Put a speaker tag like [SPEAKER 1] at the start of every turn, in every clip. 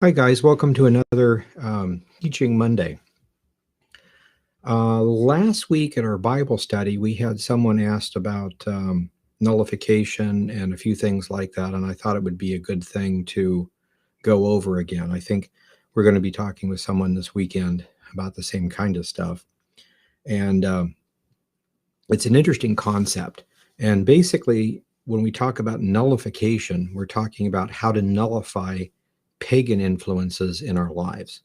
[SPEAKER 1] Hi, guys. Welcome to another Teaching Monday. Last week at our Bible study, we had someone asked about nullification and a few things like that, and I thought it would be a good thing to go over again. I think we're going to be talking with someone this weekend about the same kind of stuff. And it's an interesting concept. And basically, when we talk about nullification, we're talking about how to nullify pagan influences in our lives.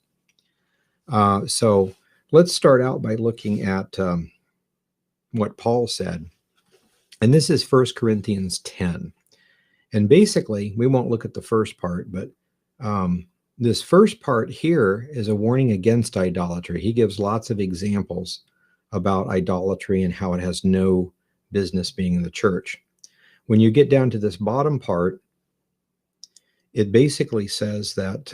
[SPEAKER 1] So let's start out by looking at what Paul said. And this is 1 Corinthians 10. And basically, we won't look at the first part, but this first part here is a warning against idolatry. He gives lots of examples about idolatry and how it has no business being in the church. When you get down to this bottom part, it basically says that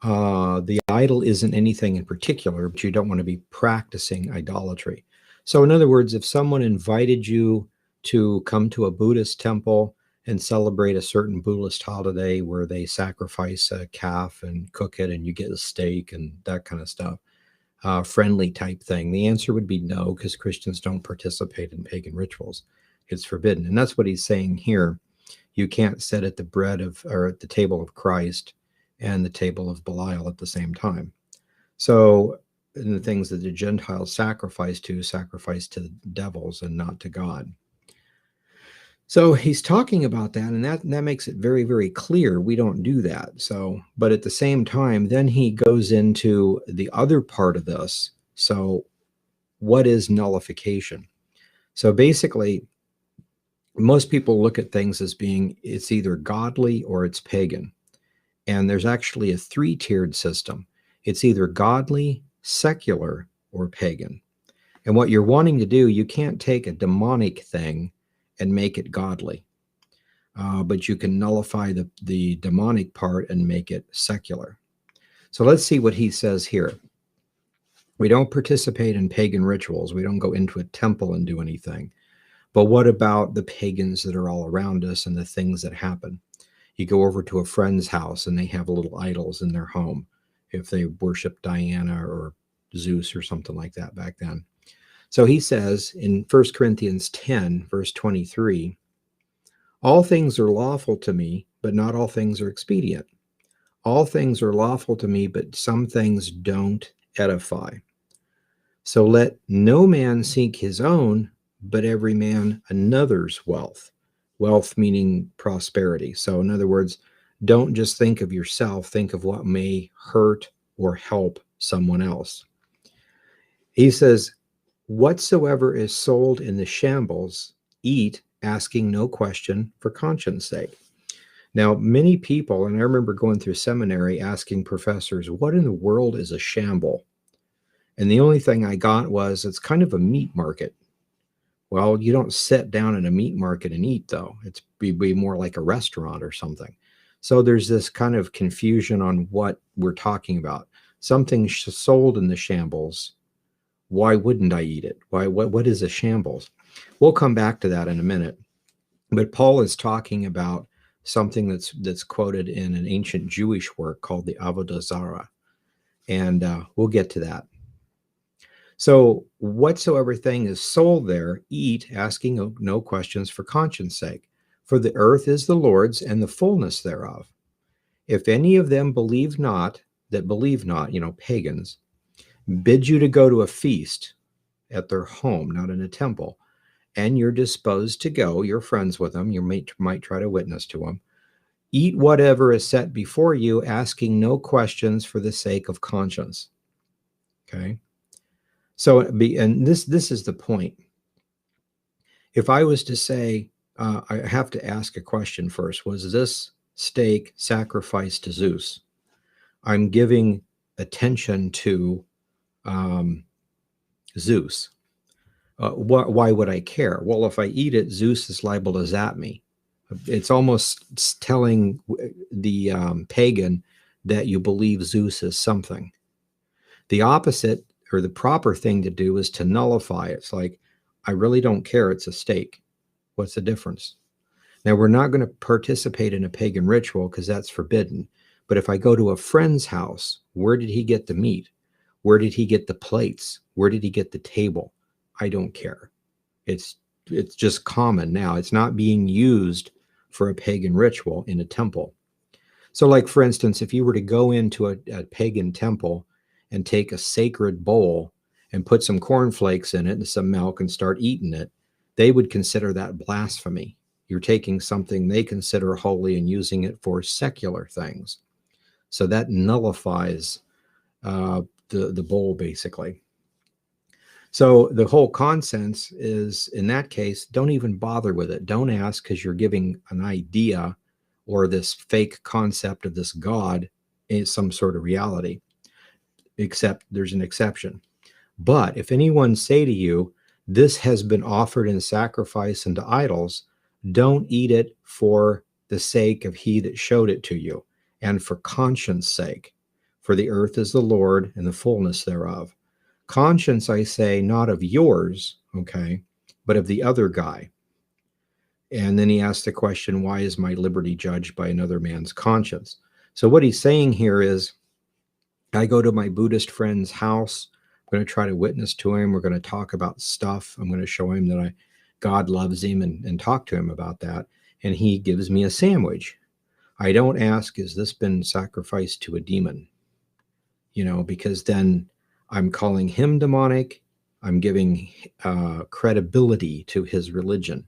[SPEAKER 1] the idol isn't anything in particular, but you don't want to be practicing idolatry. So in other words, if someone invited you to come to a Buddhist temple and celebrate a certain Buddhist holiday where they sacrifice a calf and cook it and you get a steak and that kind of stuff, friendly type thing, the answer would be no, because Christians don't participate in pagan rituals. It's forbidden. And that's what he's saying here. You can't sit at the at the table of Christ and the table of Belial at the same time. So the things that the Gentiles sacrifice to the devils and not to God. So he's talking about that, and that makes it very, very clear we don't do that. So, but at the same time, then he goes into the other part of this. So what is nullification? So basically, most people look at things as being it's either godly or it's pagan. And there's actually a three-tiered system. It's either godly, secular, or pagan. And what you're wanting to do, you can't take a demonic thing and make it godly. But you can nullify the demonic part and make it secular. So let's see what he says here. We don't participate in pagan rituals. We don't go into a temple and do anything. But what about the pagans that are all around us and the things that happen? You go over to a friend's house and they have little idols in their home, if they worship Diana or Zeus or something like that back then. So he says in 1 Corinthians 10, verse 23, all things are lawful to me, but not all things are expedient. All things are lawful to me, but some things don't edify. So let no man seek his own, but every man another's wealth. Wealth meaning prosperity. So in other words, don't just think of yourself, think of what may hurt or help someone else. He says, whatsoever is sold in the shambles, eat, asking no question for conscience sake. Now, many people, and I remember going through seminary asking professors, what in the world is a shamble? And the only thing I got was, it's kind of a meat market. Well, you don't sit down in a meat market and eat, though. It's be more like a restaurant or something. So there's this kind of confusion on what we're talking about. Something sold in the shambles. Why wouldn't I eat it? What is a shambles? We'll come back to that in a minute. But Paul is talking about something that's quoted in an ancient Jewish work called the Avodah Zarah. And we'll get to that. So whatsoever thing is sold there, eat, asking no questions for conscience sake. For the earth is the Lord's and the fullness thereof. If any of them believe not, pagans, bid you to go to a feast at their home, not in a temple, and you're disposed to go, you're friends with them, you might try to witness to them, eat whatever is set before you, asking no questions for the sake of conscience. Okay? So, and this is the point. If I was to say, I have to ask a question first. Was this steak sacrificed to Zeus? I'm giving attention to Zeus. Why would I care? Well, if I eat it, Zeus is liable to zap me. It's almost telling the pagan that you believe Zeus is something. The opposite, or the proper thing to do, is to nullify it. It's like, I really don't care. It's a steak. What's the difference? Now, we're not going to participate in a pagan ritual because that's forbidden. But if I go to a friend's house, where did he get the meat? Where did he get the plates? Where did he get the table? I don't care. It's just common now. It's not being used for a pagan ritual in a temple. So, like, for instance, if you were to go into a pagan temple and take a sacred bowl and put some cornflakes in it and some milk and start eating it, they would consider that blasphemy. You're taking something they consider holy and using it for secular things. So that nullifies the bowl, basically. So the whole consensus is, in that case, don't even bother with it. Don't ask, because you're giving an idea or this fake concept of this God is some sort of reality, except there's an exception. But if anyone say to you, this has been offered in sacrifice unto idols, don't eat it for the sake of he that showed it to you, and for conscience sake. For the earth is the Lord and the fullness thereof. Conscience, I say, not of yours, okay, but of the other guy. And then he asked the question, why is my liberty judged by another man's conscience? So what he's saying here is, I go to my Buddhist friend's house. I'm going to try to witness to him. We're going to talk about stuff. I'm going to show him that God loves him and talk to him about that. And he gives me a sandwich. I don't ask, has this been sacrificed to a demon? Because then I'm calling him demonic. I'm giving credibility to his religion.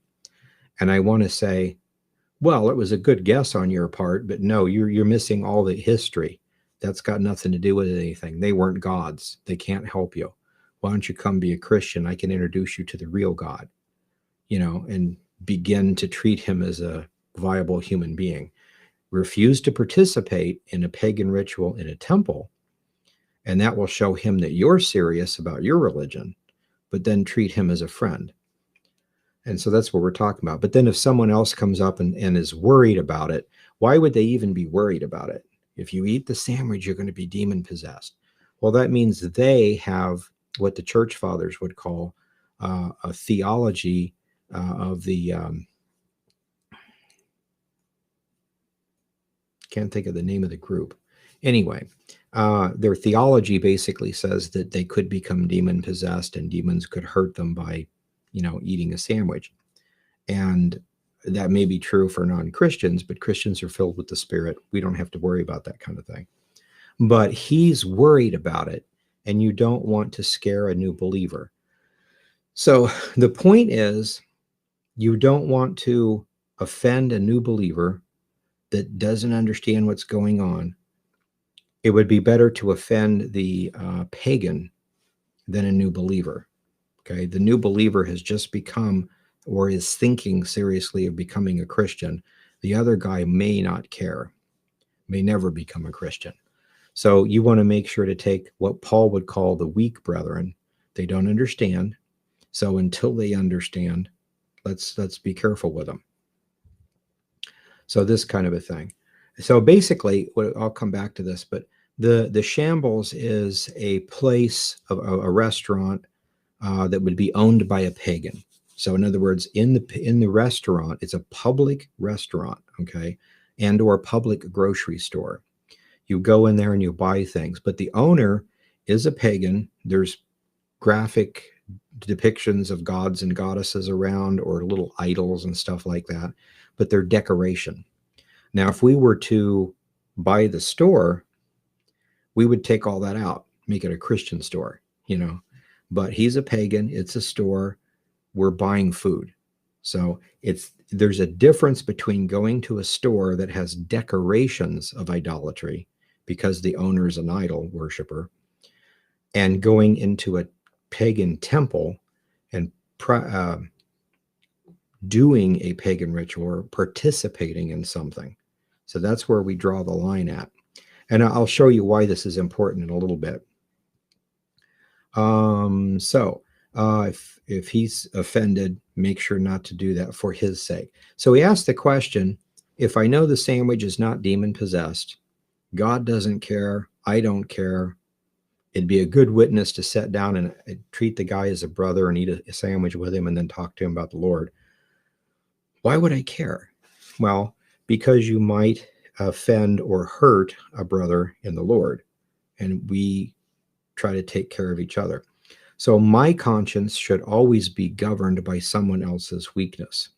[SPEAKER 1] And I want to say, well, it was a good guess on your part, but no, you're missing all the history. That's got nothing to do with anything. They weren't gods. They can't help you. Why don't you come be a Christian? I can introduce you to the real God, and begin to treat him as a viable human being. Refuse to participate in a pagan ritual in a temple, and that will show him that you're serious about your religion, but then treat him as a friend. And so that's what we're talking about. But then if someone else comes up and is worried about it, why would they even be worried about it? If you eat the sandwich, you're going to be demon possessed. Well, that means they have what the church fathers would call a theology of the, can't think of the name of the group. Anyway, their theology basically says that they could become demon possessed and demons could hurt them by eating a sandwich. And that may be true for non-Christians, but Christians are filled with the Spirit. We don't have to worry about that kind of thing. But he's worried about it, and you don't want to scare a new believer. So the point is, you don't want to offend a new believer that doesn't understand what's going on. It would be better to offend the pagan than a new believer. Okay, the new believer has just become or is thinking seriously of becoming a Christian. The other guy may not care, may never become a Christian. So you want to make sure to take what Paul would call the weak brethren. They don't understand. So until they understand, let's be careful with them. So this kind of a thing. So basically, I'll come back to this, but the shambles is a place of a restaurant that would be owned by a pagan. So in other words, in the restaurant, it's a public restaurant, okay, and or public grocery store. You go in there and you buy things, but the owner is a pagan. There's graphic depictions of gods and goddesses around, or little idols and stuff like that, but they're decoration. Now, if we were to buy the store, we would take all that out, make it a Christian store, but he's a pagan. It's a store. We're buying food. So there's a difference between going to a store that has decorations of idolatry because the owner is an idol worshiper, and going into a pagan temple and doing a pagan ritual or participating in something. So that's where we draw the line at. And I'll show you why this is important in a little bit. If he's offended, make sure not to do that for his sake. So he asked the question, if I know the sandwich is not demon possessed, God doesn't care, I don't care, it'd be a good witness to sit down and treat the guy as a brother and eat a sandwich with him and then talk to him about the Lord. Why would I care? Well, because you might offend or hurt a brother in the Lord, and we try to take care of each other. So my conscience should always be governed by someone else's weakness.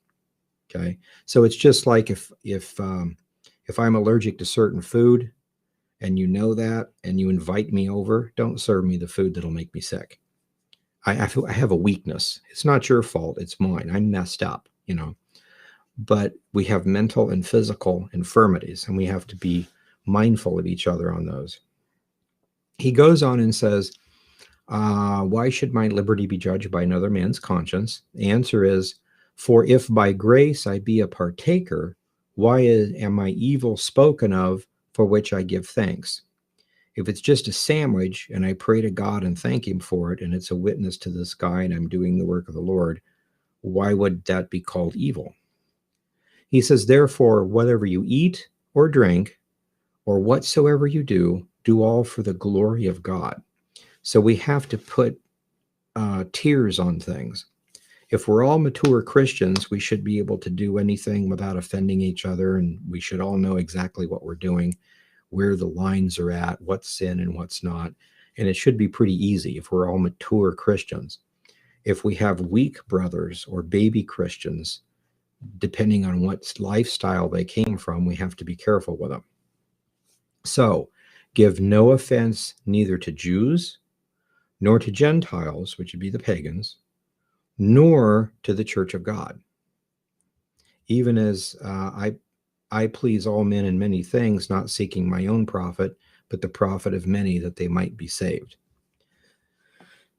[SPEAKER 1] Okay, so it's just like if I'm allergic to certain food, and you know that, and you invite me over, don't serve me the food that'll make me sick. I feel I have a weakness. It's not your fault. It's mine. I'm messed up, but we have mental and physical infirmities, and we have to be mindful of each other on those. He goes on and says, why should my liberty be judged by another man's conscience? The answer is, for if by grace I be a partaker, why am my evil spoken of, for which I give thanks? If it's just a sandwich and I pray to God and thank him for it, and it's a witness to this guy and I'm doing the work of the Lord, why would that be called evil? He says, therefore, whatever you eat or drink or whatsoever you do all for the glory of God. So we have to put tiers on things. If we're all mature Christians, we should be able to do anything without offending each other, and we should all know exactly what we're doing, where the lines are at, what's sin and what's not. And it should be pretty easy if we're all mature Christians. If we have weak brothers or baby Christians, depending on what lifestyle they came from, we have to be careful with them. So, give no offense neither to Jews, nor to Gentiles, which would be the pagans, nor to the church of God. Even as I please all men in many things, not seeking my own profit, but the profit of many, that they might be saved.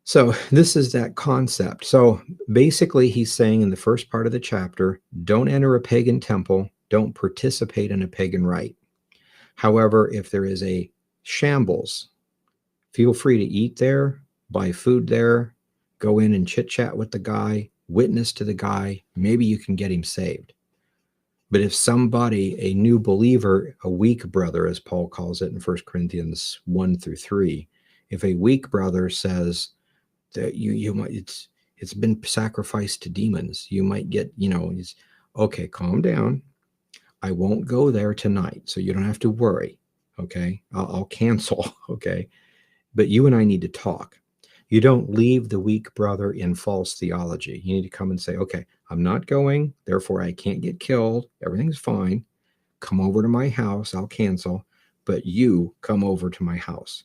[SPEAKER 1] So this is that concept. So basically he's saying in the first part of the chapter, don't enter a pagan temple, don't participate in a pagan rite. However, if there is a shambles, feel free to eat there, buy food there, go in and chit chat with the guy, witness to the guy, maybe you can get him saved. But if somebody, a new believer, a weak brother, as Paul calls it in 1 Corinthians 1-3, if a weak brother says that you might, it's been sacrificed to demons, you might get, it's okay, calm down. I won't go there tonight, so you don't have to worry. Okay, I'll cancel. Okay, but you and I need to talk. You don't leave the weak brother in false theology. You need to come and say, okay, I'm not going, therefore I can't get killed. Everything's fine. Come over to my house. I'll cancel, but you come over to my house.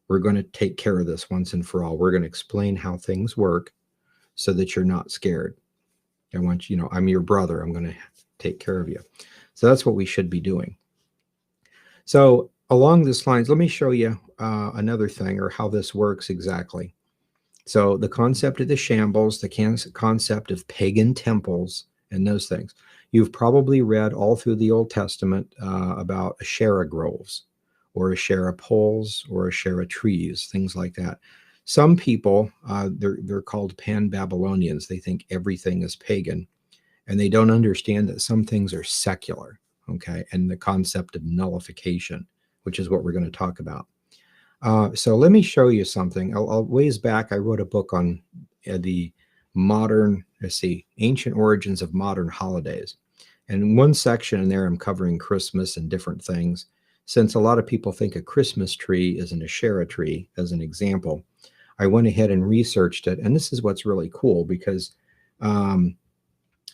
[SPEAKER 1] We're going to take care of this once and for all. We're going to explain how things work so that you're not scared. I want you, I'm your brother. I'm going to take care of you. So that's what we should be doing. So along this lines, let me show you another thing, or how this works exactly. So the concept of the shambles, the concept of pagan temples, and those things. You've probably read all through the Old Testament about Asherah groves, or Asherah poles, or Asherah trees, things like that. Some people, they're called Pan-Babylonians. They think everything is pagan, and they don't understand that some things are secular, okay? And the concept of nullification, which is what we're going to talk about. So let me show you something. Ways back, I wrote a book on the modern, ancient origins of modern holidays. And in one section in there, I'm covering Christmas and different things. Since a lot of people think a Christmas tree is an Asherah tree, as an example, I went ahead and researched it. And this is what's really cool, because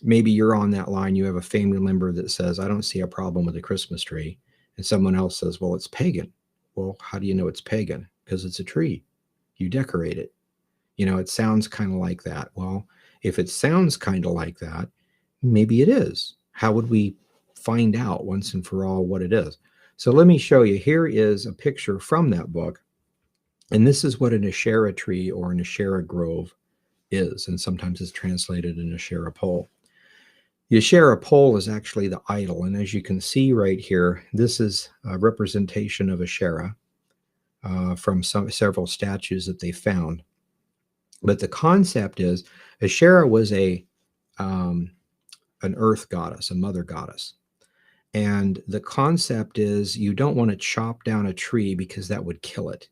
[SPEAKER 1] maybe you're on that line, you have a family member that says, I don't see a problem with a Christmas tree. And someone else says, well, it's pagan. Well, how do you know it's pagan? Because it's a tree. You decorate it. It sounds kind of like that. Well, if it sounds kind of like that, maybe it is. How would we find out once and for all what it is? So let me show you. Here is a picture from that book. And this is what an Asherah tree or an Asherah grove is. And sometimes it's translated an Asherah pole. The Asherah pole is actually the idol. And as you can see right here, this is a representation of Asherah from several statues that they found. But the concept is Asherah was an earth goddess, a mother goddess. And the concept is you don't want to chop down a tree because that would kill it.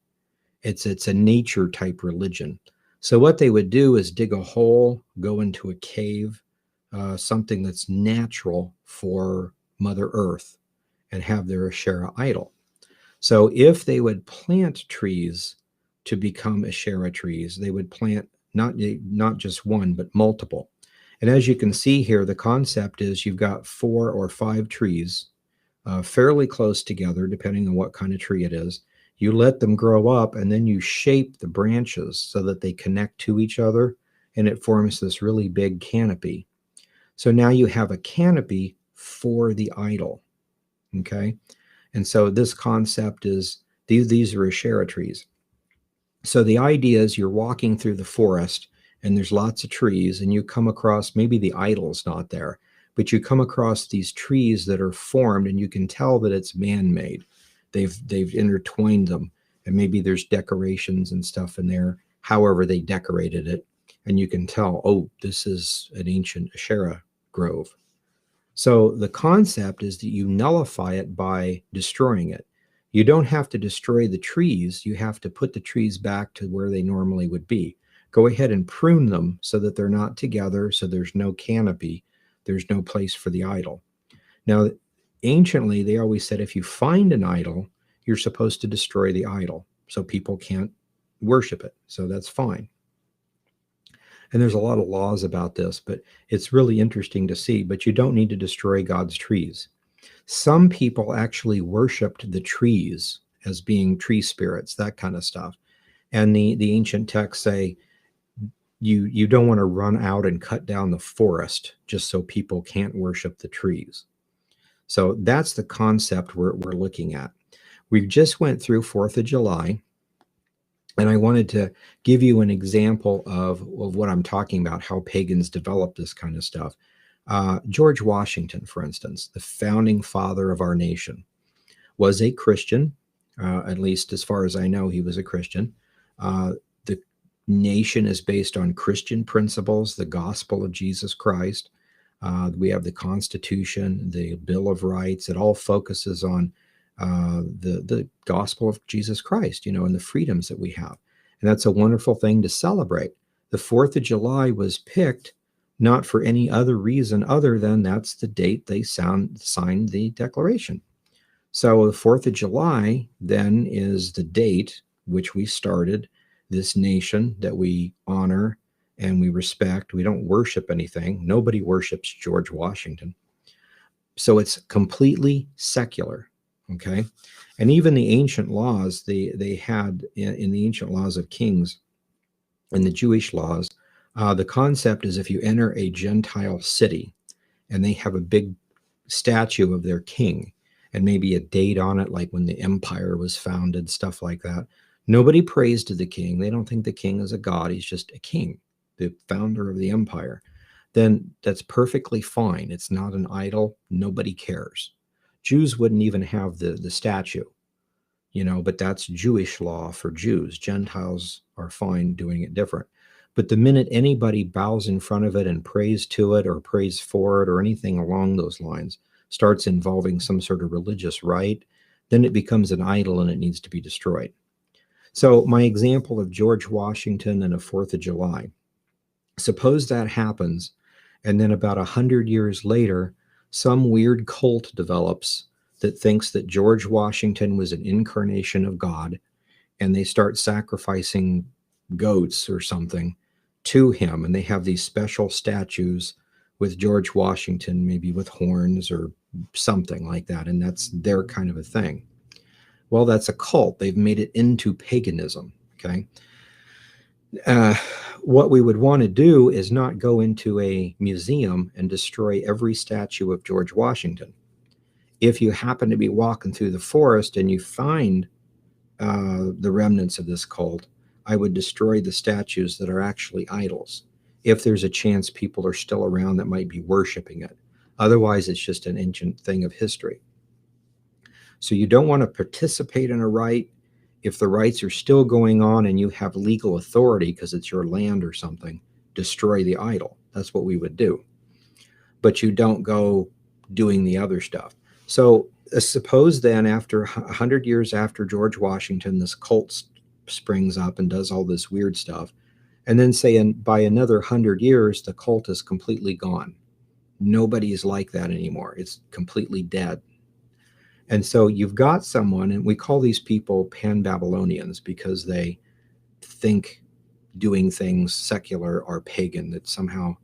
[SPEAKER 1] It's a nature type religion. So what they would do is dig a hole, go into a cave, something that's natural for Mother Earth and have their Asherah idol. So if they would plant trees to become Asherah trees, they would plant not just one, but multiple. And as you can see here, the concept is you've got 4 or 5 trees fairly close together, depending on what kind of tree it is. You let them grow up, and then you shape the branches so that they connect to each other, and it forms this really big canopy. So now you have a canopy for the idol, okay? And so this concept is, these are Asherah trees. So the idea is you're walking through the forest, and there's lots of trees, and you come across, maybe the idol's not there, but you come across these trees that are formed, and you can tell that it's man-made. They've intertwined them, and maybe there's decorations and stuff in there, however they decorated it, and you can tell, oh, this is an ancient Asherah grove. So the concept is that you nullify it by destroying it. You don't have to destroy the trees. You have to put the trees back to where they normally would be. Go ahead and prune them so that they're not together, so there's no canopy. There's no place for the idol. Now, anciently, they always said if you find an idol, you're supposed to destroy the idol so people can't worship it. So that's fine. And there's a lot of laws about this, but it's really interesting to see. But you don't need to destroy God's trees. Some people actually worshiped the trees as being tree spirits, that kind of stuff. And the ancient texts say, you don't want to run out and cut down the forest just so people can't worship the trees. So that's the concept we're looking at. We just went through 4th of July, and I wanted to give you an example of what I'm talking about, how pagans developed this kind of stuff. George Washington, for instance, the founding father of our nation, was a Christian. At least as far as I know, he was a Christian. The nation is based on Christian principles, the gospel of Jesus Christ. We have the Constitution, the Bill of Rights. It all focuses on the gospel of Jesus Christ, and the freedoms that we have. And that's a wonderful thing to celebrate. The 4th of July was picked not for any other reason other than that's the date they signed the Declaration. So the 4th of July then is the date which we started this nation that we honor and we respect. We don't worship anything. Nobody worships George Washington. So it's completely secular, okay? And even the ancient laws, they had in the ancient laws of kings and the Jewish laws, the concept is if you enter a Gentile city and they have a big statue of their king and maybe a date on it, like when the empire was founded, stuff like that, nobody prays to the king. They don't think the king is a god. He's just a king, the founder of the empire. Then that's perfectly fine. It's not an idol. Nobody cares. Jews wouldn't even have the statue, but that's Jewish law for Jews. Gentiles are fine doing it different. But the minute anybody bows in front of it and prays to it or prays for it or anything along those lines, starts involving some sort of religious rite, then it becomes an idol and it needs to be destroyed. So my example of George Washington and a 4th of July, suppose that happens, and then about 100 years later, some weird cult develops that thinks that George Washington was an incarnation of God, and they start sacrificing goats or something to him, and they have these special statues with George Washington, maybe with horns or something like that, and that's their kind of a thing. Well, that's a cult. They've made it into paganism, okay? What we would want to do is not go into a museum and destroy every statue of George Washington. If you happen to be walking through the forest and you find the remnants of this cult, I would destroy the statues that are actually idols, if there's a chance people are still around that might be worshiping it. Otherwise, it's just an ancient thing of history. So you don't want to participate in a rite. If the rites are still going on and you have legal authority because it's your land or something, destroy the idol. That's what we would do. But you don't go doing the other stuff. So suppose then after 100 years after George Washington, this cult springs up and does all this weird stuff. And then say by another 100 years, the cult is completely gone. Nobody is like that anymore. It's completely dead. And so you've got someone, and we call these people pan-Babylonians because they think doing things secular are pagan, that somehow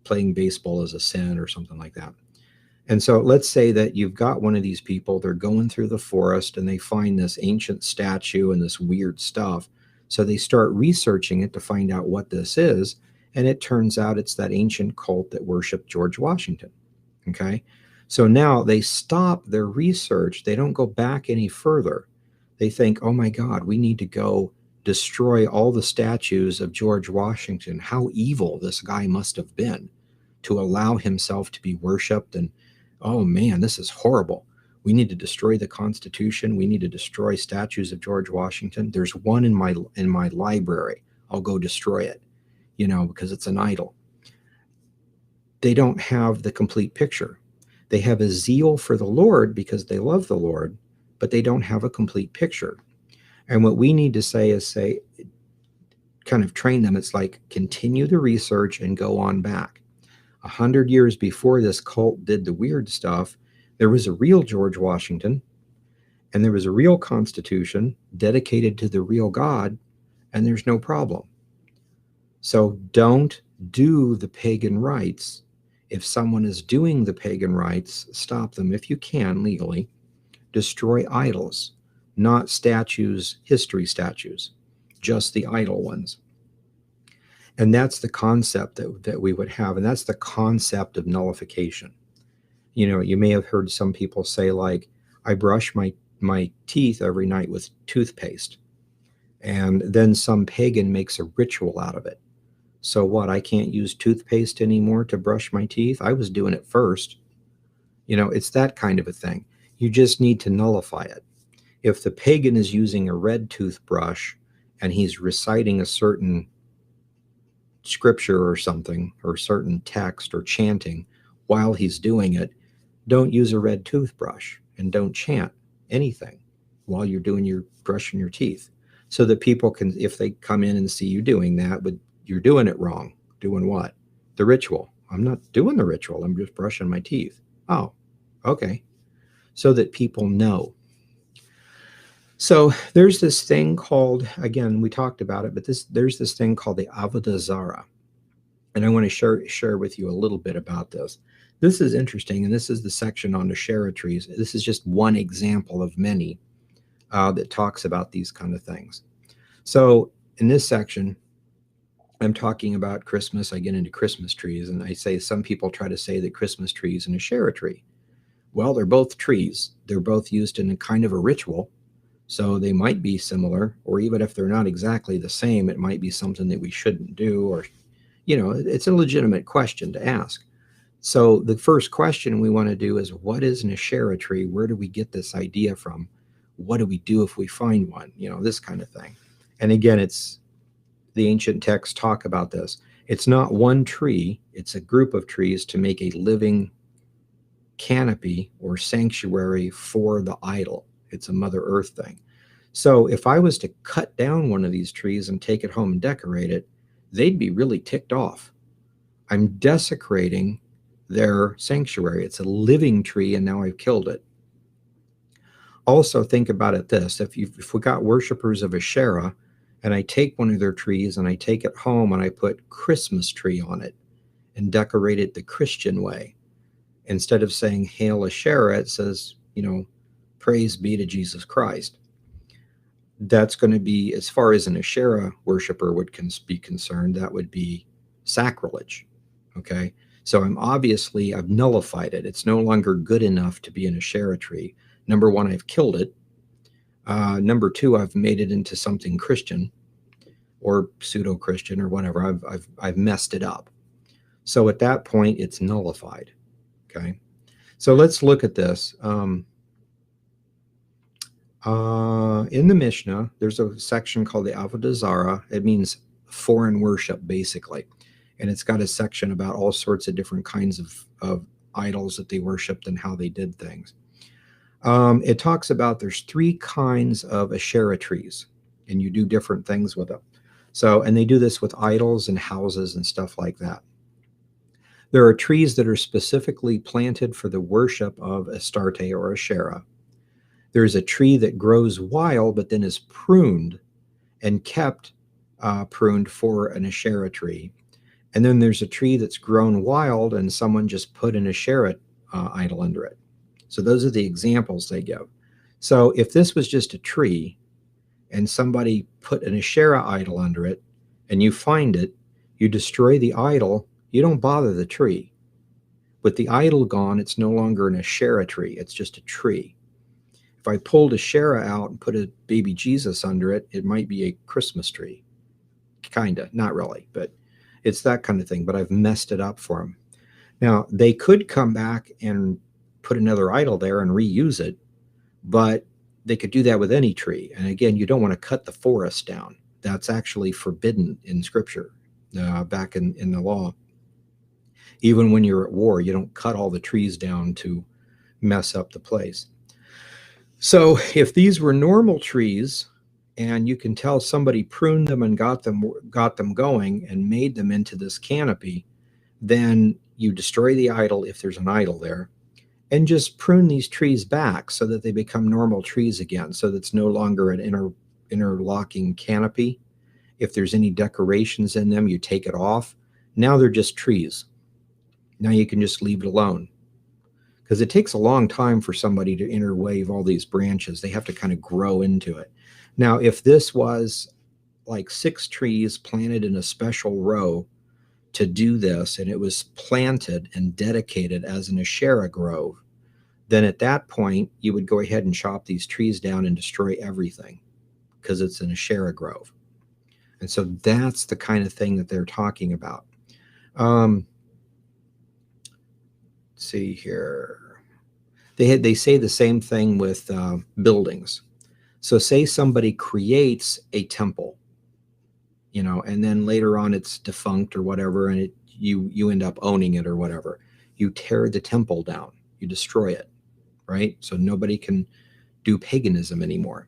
[SPEAKER 1] playing baseball is a sin or something like that. And so let's say that you've got one of these people, they're going through the forest and they find this ancient statue and this weird stuff. So they start researching it to find out what this is. And it turns out it's that ancient cult that worshiped George Washington. Okay. So now they stop their research. They don't go back any further. They think, oh my God, we need to go destroy all the statues of George Washington. How evil this guy must have been to allow himself to be worshiped. And oh man, this is horrible. We need to destroy the Constitution. We need to destroy statues of George Washington. There's one in my library. I'll go destroy it, because it's an idol. They don't have the complete picture. They have a zeal for the Lord because they love the Lord, but they don't have a complete picture. And what we need to say is kind of train them. It's like, continue the research and go on back. 100 years before this cult did the weird stuff, there was a real George Washington, and there was a real Constitution dedicated to the real God, and there's no problem. So don't do the pagan rites. If someone is doing the pagan rites, stop them if you can legally. Destroy idols, not statues, history statues, just the idol ones. And that's the concept that we would have. And that's the concept of nullification. You may have heard some people say, like, I brush my teeth every night with toothpaste. And then some pagan makes a ritual out of it. So what, I can't use toothpaste anymore to brush my teeth? I was doing it first. It's that kind of a thing. You just need to nullify it. If the pagan is using a red toothbrush and he's reciting a certain scripture or something, or certain text or chanting while he's doing it, don't use a red toothbrush and don't chant anything while you're brushing your teeth, so that people can, if they come in and see you doing that, but you're doing it wrong. Doing what? The ritual. I'm not doing the ritual. I'm just brushing my teeth. Oh, okay. So that people know. So there's this thing called, again, we talked about it, but there's this thing called the Avodah Zarah. And I want to share with you a little bit about this. This is interesting, and this is the section on the Asherah trees. This is just one example of many that talks about these kind of things. So in this section, I'm talking about Christmas. I get into Christmas trees, and I say some people try to say that Christmas tree is an Asherah tree. Well, they're both trees. They're both used in a kind of a ritual. So they might be similar, or even if they're not exactly the same, it might be something that we shouldn't do, or, it's a legitimate question to ask. So the first question we want to do is, what is an Asherah tree? Where do we get this idea from? What do we do if we find one? This kind of thing. And again, it's the ancient texts talk about this. It's not one tree. It's a group of trees to make a living canopy or sanctuary for the idol. It's a Mother Earth thing. So if I was to cut down one of these trees and take it home and decorate it, they'd be really ticked off. I'm desecrating their sanctuary. It's a living tree, and now I've killed it. Also, think about it this. If we got worshipers of Asherah, and I take one of their trees and I take it home and I put Christmas tree on it and decorate it the Christian way, instead of saying Hail Asherah, it says, praise be to Jesus Christ. That's going to be, as far as an Asherah worshiper would be concerned, that would be sacrilege. Okay. So I've nullified it. It's no longer good enough to be an Asherah tree. Number one, I've killed it. Number two, I've made it into something Christian or pseudo-Christian or whatever. I've messed it up. So at that point, it's nullified. Okay. So let's look at this. In the Mishnah, there's a section called the Avodah Zarah. It means foreign worship, basically. And it's got a section about all sorts of different kinds of idols that they worshipped and how they did things. It talks about there's 3 kinds of Asherah trees, and you do different things with them. So, and they do this with idols and houses and stuff like that. There are trees that are specifically planted for the worship of Astarte or Asherah. There's a tree that grows wild but then is pruned and kept pruned for an Asherah tree. And then there's a tree that's grown wild and someone just put an Asherah idol under it. So those are the examples they give. So if this was just a tree and somebody put an Asherah idol under it and you find it, you destroy the idol, you don't bother the tree. With the idol gone, it's no longer an Asherah tree, it's just a tree. If I pulled Asherah out and put a baby Jesus under it, it might be a Christmas tree. Kinda, not really, but it's that kind of thing, but I've messed it up for them. Now, they could come back and put another idol there and reuse it, but they could do that with any tree. And again, you don't want to cut the forest down. That's actually forbidden in Scripture, back in the law. Even when you're at war, you don't cut all the trees down to mess up the place. So if these were normal trees, and you can tell somebody pruned them and got them going and made them into this canopy, then you destroy the idol if there's an idol there, and just prune these trees back so that they become normal trees again, so that it's no longer an interlocking canopy. If there's any decorations in them, you take it off. Now they're just trees. Now you can just leave it alone, because it takes a long time for somebody to interweave all these branches. They have to kind of grow into it. Now, if this was like 6 trees planted in a special row to do this, and it was planted and dedicated as an Asherah grove, then at that point, you would go ahead and chop these trees down and destroy everything, because it's an Asherah grove. And so that's the kind of thing that they're talking about. Let's see here. They say the same thing with buildings. So say somebody creates a temple, and then later on it's defunct or whatever, and you end up owning it or whatever. You tear the temple down, you destroy it, right? So nobody can do paganism anymore.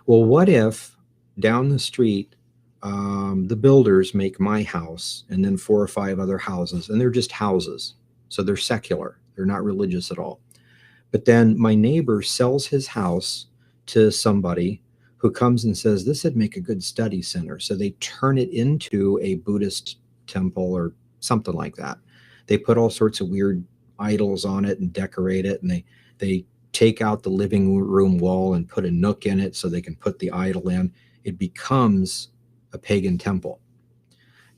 [SPEAKER 1] Well, what if down the street, the builders make my house and then 4 or 5 other houses, and they're just houses. So they're secular, they're not religious at all. But then my neighbor sells his house to somebody who comes and says, this would make a good study center. So they turn it into a Buddhist temple or something like that. They put all sorts of weird idols on it and decorate it. And they take out the living room wall and put a nook in it so they can put the idol in. It becomes a pagan temple.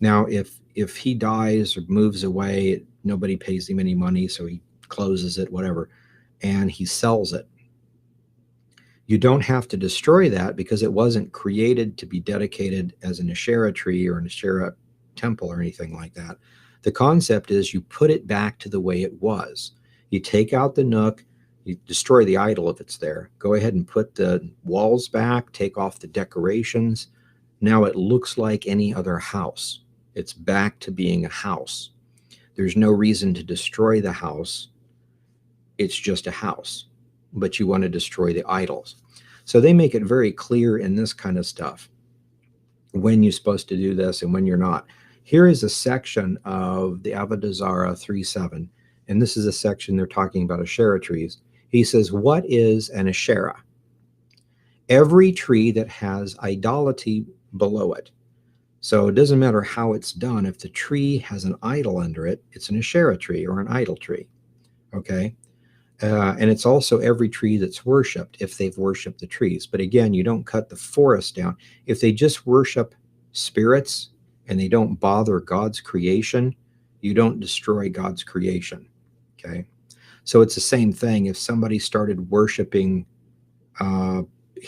[SPEAKER 1] Now, if he dies or moves away, nobody pays him any money, so he closes it, whatever, and he sells it. You don't have to destroy that, because it wasn't created to be dedicated as an Asherah tree or an Asherah temple or anything like that. The concept is you put it back to the way it was. You take out the nook, you destroy the idol if it's there. Go ahead and put the walls back, take off the decorations. Now it looks like any other house. It's back to being a house. There's no reason to destroy the house. It's just a house, but you want to destroy the idols. So they make it very clear in this kind of stuff when you're supposed to do this and when you're not. Here is a section of the Avodah Zarah 3:7, and this is a section they're talking about Asherah trees. He says, what is an Asherah? Every tree that has idolatry below it. So it doesn't matter how it's done. If the tree has an idol under it, it's an Asherah tree or an idol tree. Okay? And it's also every tree that's worshipped if they've worshipped the trees. But again, you don't cut the forest down. If they just worship spirits and they don't bother God's creation, you don't destroy God's creation. Okay? So it's the same thing. If somebody started worshiping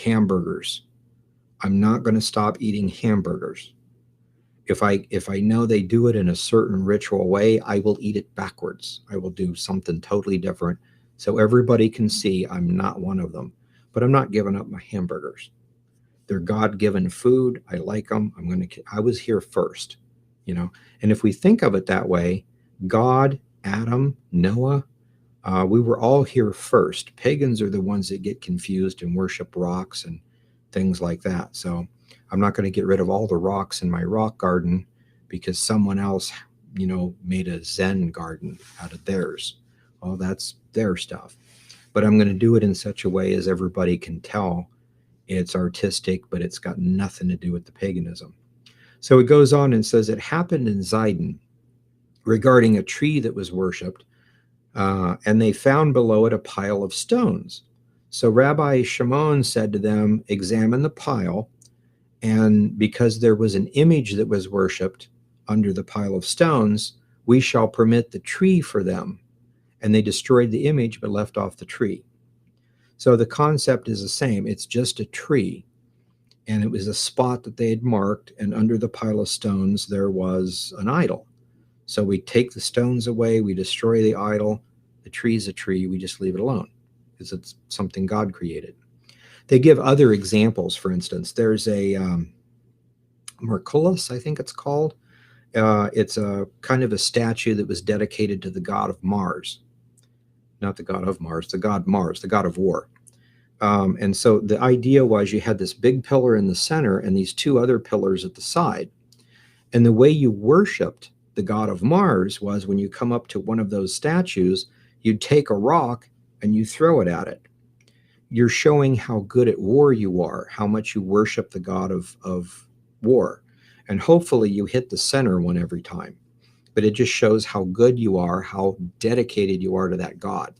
[SPEAKER 1] hamburgers, I'm not going to stop eating hamburgers. If I know they do it in a certain ritual way, I will eat it backwards. I will do something totally different, so everybody can see I'm not one of them. But I'm not giving up my hamburgers. They're God-given food. I like them. I was here first, And if we think of it that way, God, Adam, Noah, we were all here first. Pagans are the ones that get confused and worship rocks and things like that. So I'm not going to get rid of all the rocks in my rock garden because someone else made a Zen garden out of theirs. Well, that's their stuff. But I'm going to do it in such a way as everybody can tell it's artistic, but it's got nothing to do with the paganism. So it goes on and says, it happened in Zidon regarding a tree that was worshipped, and they found below it a pile of stones. So Rabbi Shimon said to them, examine the pile, and because there was an image that was worshipped under the pile of stones, we shall permit the tree for them. And they destroyed the image but left off the tree. So the concept is the same. It's just a tree, and it was a spot that they had marked, and under the pile of stones there was an idol. So we take the stones away, we destroy the idol. The tree's a tree, we just leave it alone because it's something God created. They give other examples. For instance, there's a Merculus, I think it's called. It's a kind of a statue that was dedicated to the god of Mars. Not the god of Mars, the god Mars, the god of war. And so the idea was you had this big pillar in the center and these two other pillars at the side. And the way you worshipped the god of Mars was when you come up to one of those statues, you'd take a rock and you throw it at it. You're showing how good at war you are, how much you worship the god of war. And hopefully you hit the center one every time. But it just shows how good you are, how dedicated you are to that god.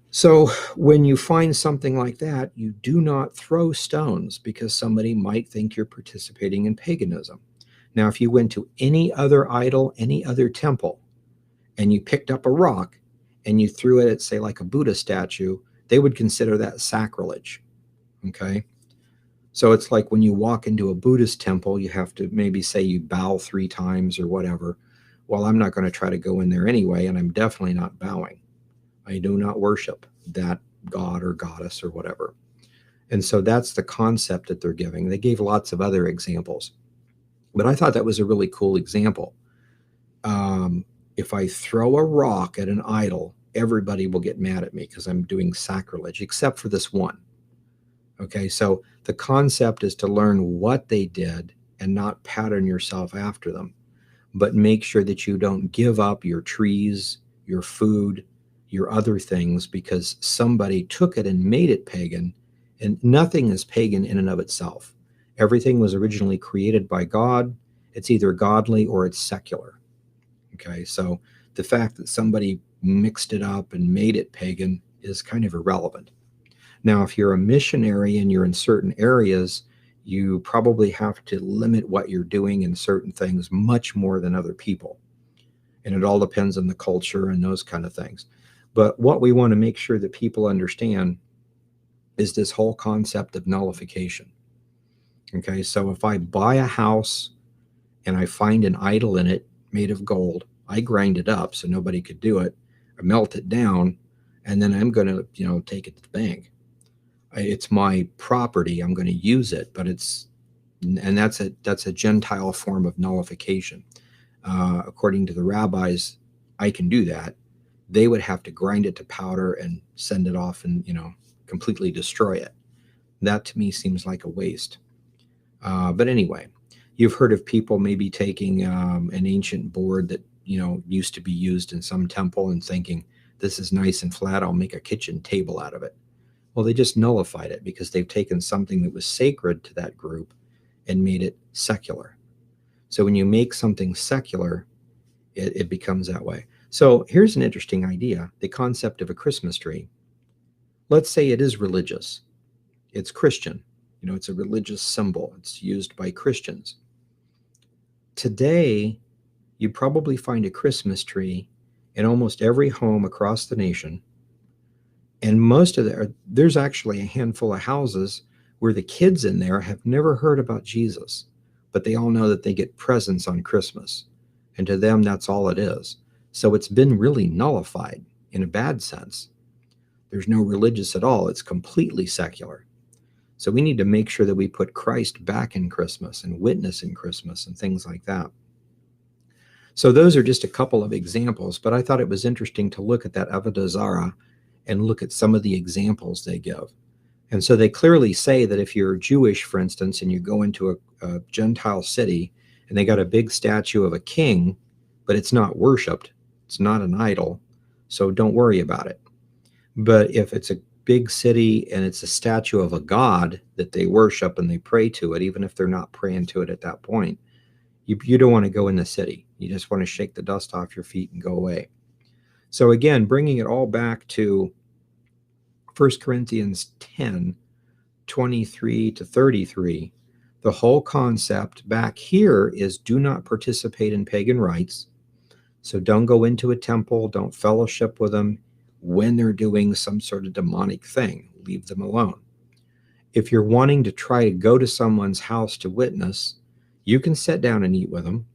[SPEAKER 1] So when you find something like that, you do not throw stones because somebody might think you're participating in paganism. Now, if you went to any other idol, any other temple, and you picked up a rock and you threw it at, say, like a Buddha statue, they would consider that sacrilege, okay? So it's like when you walk into a Buddhist temple, you have to maybe say you bow 3 times or whatever. Well, I'm not going to try to go in there anyway, and I'm definitely not bowing. I do not worship that god or goddess or whatever. And so that's the concept that they're giving. They gave lots of other examples, but I thought that was a really cool example. If I throw a rock at an idol, everybody will get mad at me because I'm doing sacrilege, except for this one. Okay, so the concept is to learn what they did and not pattern yourself after them, but make sure that you don't give up your trees, your food, your other things because somebody took it and made it pagan. And nothing is pagan in and of itself. Everything was originally created by God. It's either godly or it's secular. Okay, so the fact that somebody mixed it up and made it pagan is kind of irrelevant. Now, if you're a missionary and you're in certain areas, you probably have to limit what you're doing in certain things much more than other people. And it all depends on the culture and those kind of things. But what we want to make sure that people understand is this whole concept of nullification. Okay, so if I buy a house and I find an idol in it made of gold, I grind it up so nobody could do it. I melt it down, and then I'm going to, take it to the bank. It's my property. I'm going to use it, but that's a Gentile form of nullification. According to the rabbis, I can do that. They would have to grind it to powder and send it off and, completely destroy it. That to me seems like a waste. But anyway, you've heard of people maybe taking an ancient board that, used to be used in some temple and thinking, this is nice and flat, I'll make a kitchen table out of it. Well, they just nullified it because they've taken something that was sacred to that group and made it secular. So when you make something secular, it becomes that way. So here's an interesting idea, the concept of a Christmas tree. Let's say it is religious. It's Christian. It's a religious symbol. It's used by Christians. Today, you probably find a Christmas tree in almost every home across the nation. And there's actually a handful of houses where the kids in there have never heard about Jesus, but they all know that they get presents on Christmas. And to them, that's all it is. So it's been really nullified in a bad sense. There's no religious at all. It's completely secular. So we need to make sure that we put Christ back in Christmas and witness in Christmas and things like that. So those are just a couple of examples, but I thought it was interesting to look at that Avodah Zarah and look at some of the examples they give. And so they clearly say that if you're Jewish, for instance, and you go into a Gentile city and they got a big statue of a king but it's not worshipped. It's not an idol, so don't worry about it. But if it's a big city and it's a statue of a god that they worship and they pray to it, even if they're not praying to it at that point, you don't want to go in the city. You just want to shake the dust off your feet and go away. So again, bringing it all back to 1 Corinthians 10, 23 to 33, the whole concept back here is do not participate in pagan rites. So don't go into a temple, don't fellowship with them when they're doing some sort of demonic thing. Leave them alone. If you're wanting to try to go to someone's house to witness, you can sit down and eat with them.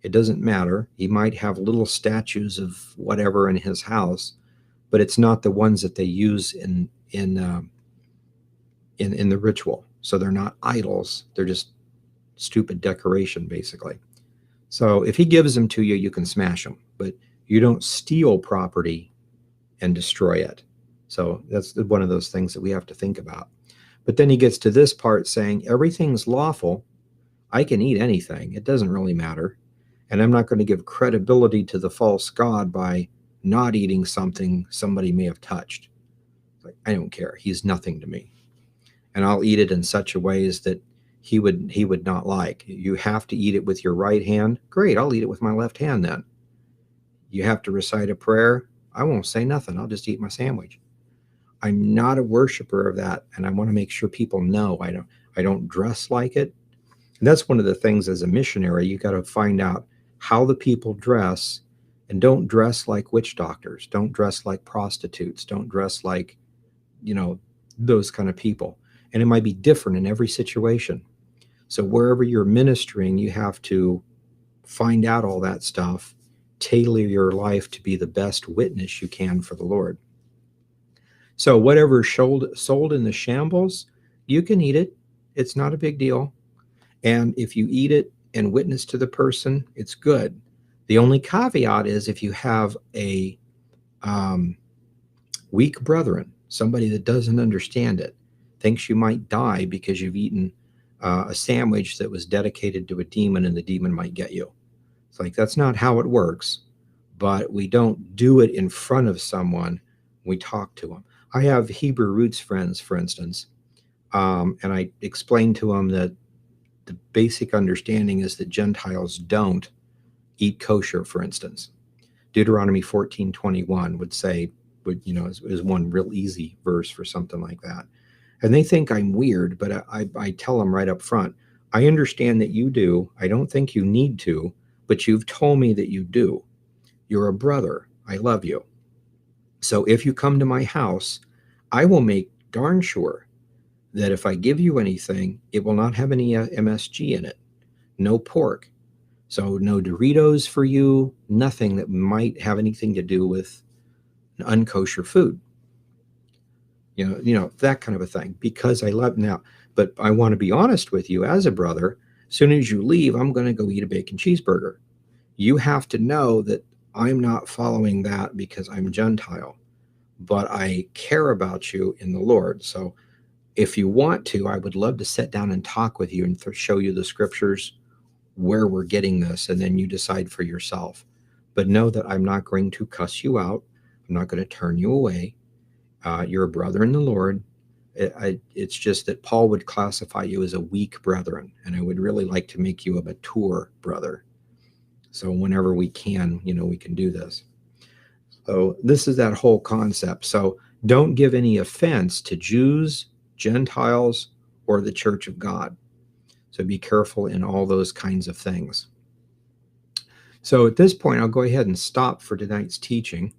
[SPEAKER 1] It doesn't matter. He might have little statues of whatever in his house, but it's not the ones that they use in the ritual. So they're not idols. They're just stupid decoration, basically. So if he gives them to you, you can smash them, but you don't steal property and destroy it. So that's one of those things that we have to think about. But then he gets to this part saying, everything's lawful. I can eat anything. It doesn't really matter. And I'm not going to give credibility to the false god by not eating something somebody may have touched. Like, I don't care. He's nothing to me. And I'll eat it in such a way as that he would not like. You have to eat it with your right hand. Great, I'll eat it with my left hand then. You have to recite a prayer. I won't say nothing. I'll just eat my sandwich. I'm not a worshiper of that, and I want to make sure people know I don't dress like it. And that's one of the things as a missionary, you got to find out how the people dress, and don't dress like witch doctors. Don't dress like prostitutes. Don't dress like, those kind of people. And it might be different in every situation. So wherever you're ministering, you have to find out all that stuff, tailor your life to be the best witness you can for the Lord. So whatever's sold in the shambles, you can eat it. It's not a big deal. And if you eat it and witness to the person, it's good. The only caveat is if you have a weak brethren, somebody that doesn't understand it, thinks you might die because you've eaten a sandwich that was dedicated to a demon and the demon might get you. It's like, that's not how it works, but we don't do it in front of someone. We talk to them. I have Hebrew roots friends, for instance, and I explained to them that the basic understanding is that Gentiles don't eat kosher, for instance. Deuteronomy 14:21 would say, is one real easy verse for something like that. And they think I'm weird, but I tell them right up front, I understand that you do. I don't think you need to, but you've told me that you do. You're a brother. I love you. So if you come to my house, I will make darn sure that if I give you anything, it will not have any MSG in it. No pork. So no Doritos for you, nothing that might have anything to do with an unkosher food. That kind of a thing, because I love now. But I want to be honest with you as a brother. As soon as you leave, I'm going to go eat a bacon cheeseburger. You have to know that I'm not following that because I'm Gentile, but I care about you in the Lord. So if you want to, I would love to sit down and talk with you and show you the scriptures where we're getting this, and then you decide for yourself. But know that I'm not going to cuss you out. I'm not going to turn you away. You're a brother in the Lord. It's just that Paul would classify you as a weak brethren, and I would really like to make you a mature brother. So whenever we can, we can do this. So this is that whole concept. So don't give any offense to Jews, Gentiles, or the church of God. So be careful in all those kinds of things. So at this point, I'll go ahead and stop for tonight's teaching.